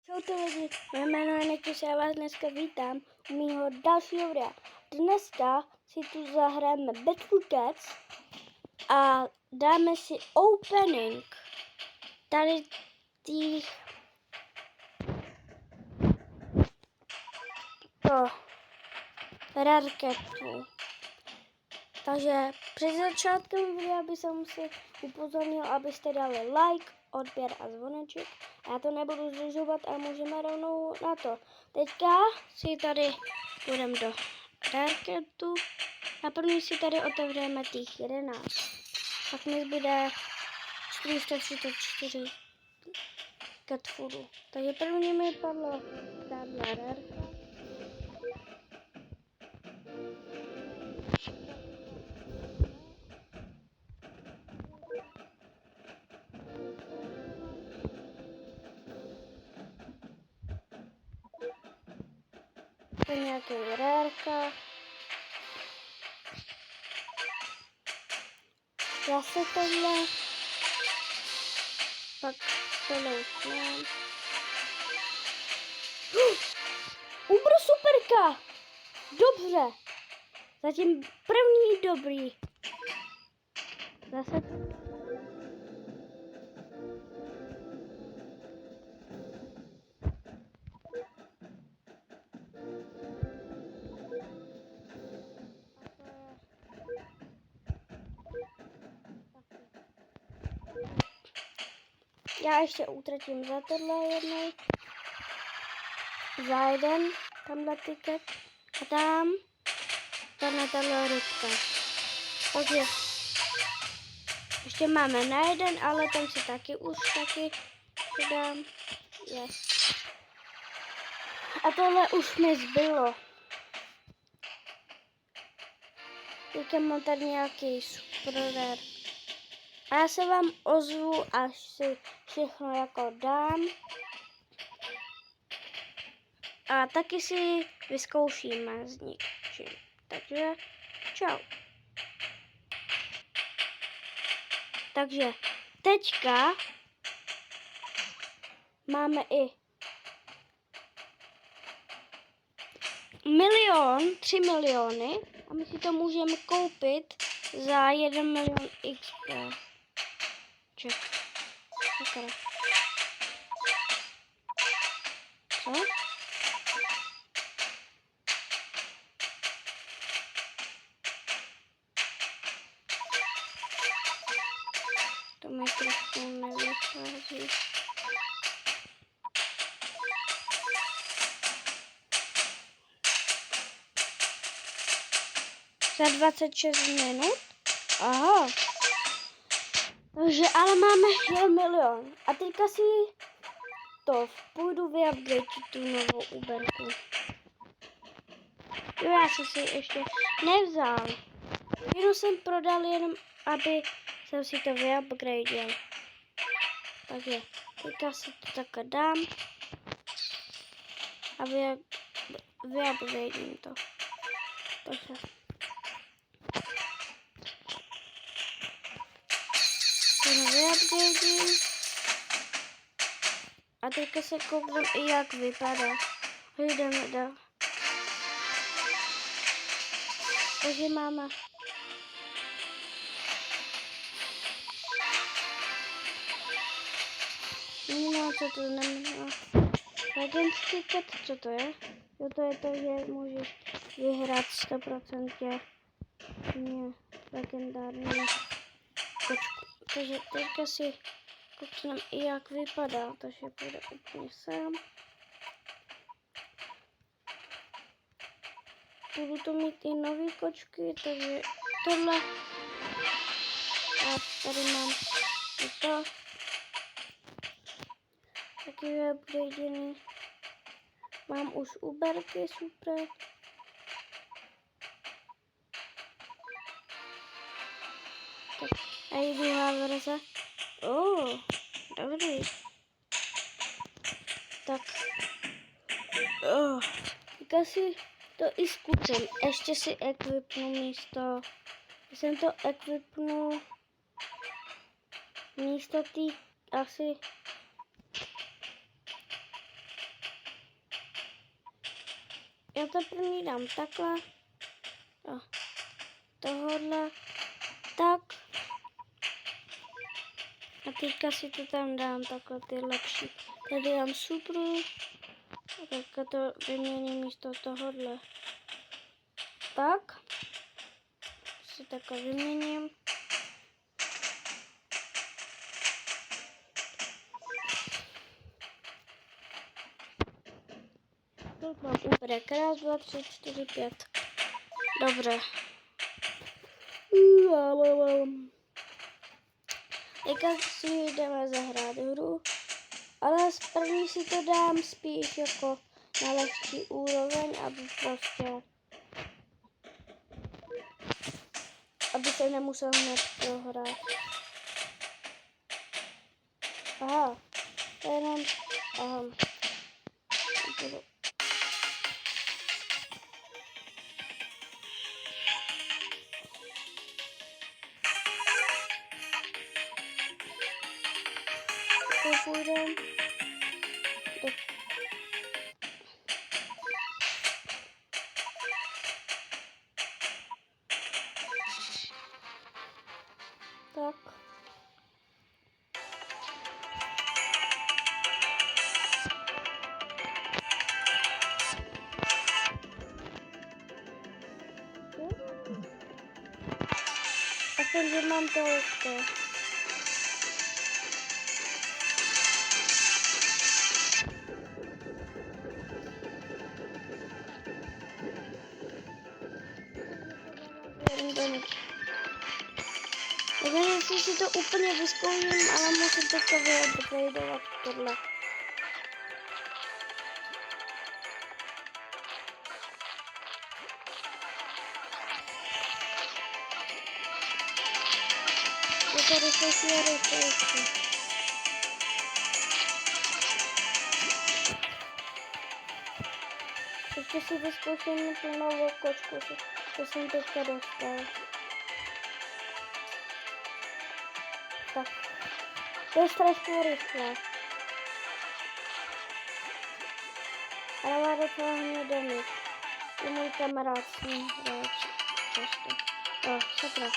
Čaute lidi, moje jméno je Nektus, já vás dneska vítám u mýho dalšího videa. Dneska si tu zahrajeme Battle Cats a dáme si opening tady těch rare catů. Takže před začátkem videa bych si upozornil, abyste dali like, odběr a zvoneček. Já to nebudu zdržovat a můžeme rovnou na to. Teďka si tady půjdeme do rare catu a první si tady otevřeme těch 11. Pak mi zbyde 434 cat foodů. Takže první mi padlo tahle rare. To je nějaký rárka. Zase tohle. Pak tohle už mám. Ubr superka! Dobře. Zatím první dobrý. Zase. Já ještě utratím za tohle jednou. Za jeden tamhle tiket. A tam tahle rybka. Takže ještě máme na jeden, ale tam si taky už dám. Yes. A tohle už mi zbylo. Teďka mám tady nějaký super rare. A já se vám ozvu, až si všechno jako dám. A taky si vyzkoušíme z nich. Takže čau. Takže teďka máme i 3 miliony a my si to můžeme koupit za 1 milion XP. Ček. Okay. Co? To mi trošku nevychází. Za 26 minut? Aha. Takže ale máme 1 milion. A teďka si to půjdu vyupgrade tu novou Uberku. Jo, já jsem si ještě nevzal. Jenom jsem prodal jenom, aby jsem si to vyupgradil. Takže teďka si to takhle dám a vyupgradím to. Takže. Vyupgradím. A teďka se koukám i jak vypadá. Jdeme dál. Takže máme no, co to znamená? Legendský cat, co to je? Jo, to je to, že můžeš vyhrát 100% legendární kočku. Takže teďka si koukneme i jak vypadá, takže bude úplně sám. Budu to mít i nový kočky, takže tohle. A tady mám i to. Taky vyupgradený. Mám už Uberky, super. Tak a je druhá verze. Dobrý. Tak. Teďka si to i zkusím. Ještě si equipnu místo. Jsem to equipnu místo tý asi já to první dám takhle. A tohle. Tak. A teďka si to tam dám takhle, ty lepší. Tady dám supru. A teďka to vyměním místo tohohle. Tak. Si takhle vyměním. Teď mám úprek. 1, 2, 3, 4, 5. Dobře. Teďka si jdeme zahrát hru. Ale první si to dám spíš jako na lehčí úroveň, aby prostě... Aby se nemusel hned prohrát. Aha. To je jenom... Aha. To půjdem. Tak. Aspoň, že mám tohleto. Nevím, jestli si to úplně vyzkouším, ale musím teďka vyupgradeovat tohle. Je to rychlejší. Ještě si vyzkouším tu novou kočku, co jsem teďka dostal. Tak. To je strašně rychle. Ale má docela hodně damage. Je můj kamarád s ním hráč. Často. Sakra.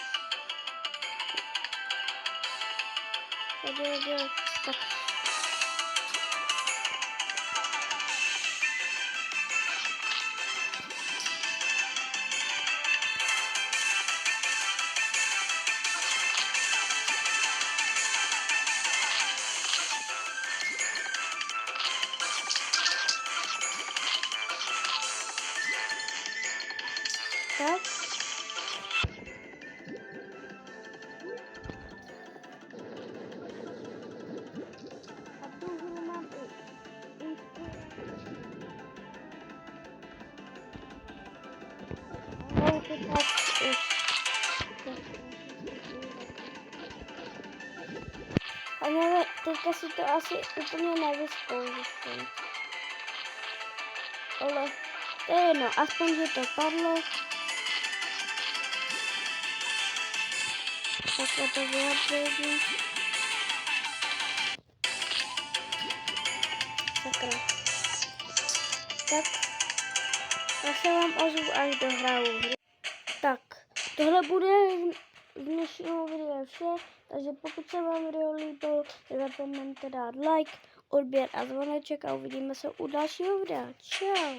Tady. Tak. Tak. A tu hru mám i inspiraci. Ale teďka si to asi úplně nevyzkouším. Ale to je jedno, aspoň, že to padlo. Takhle to vyupgradím. Sakra. Tak. Já se vám ozvu, až dohraju hry. Tak. Tohle bude z dnešního videa vše. Takže pokud se vám video líbilo, nezapomeňte dát like, odběr a zvoneček a uvidíme se u dalšího videa. Čau.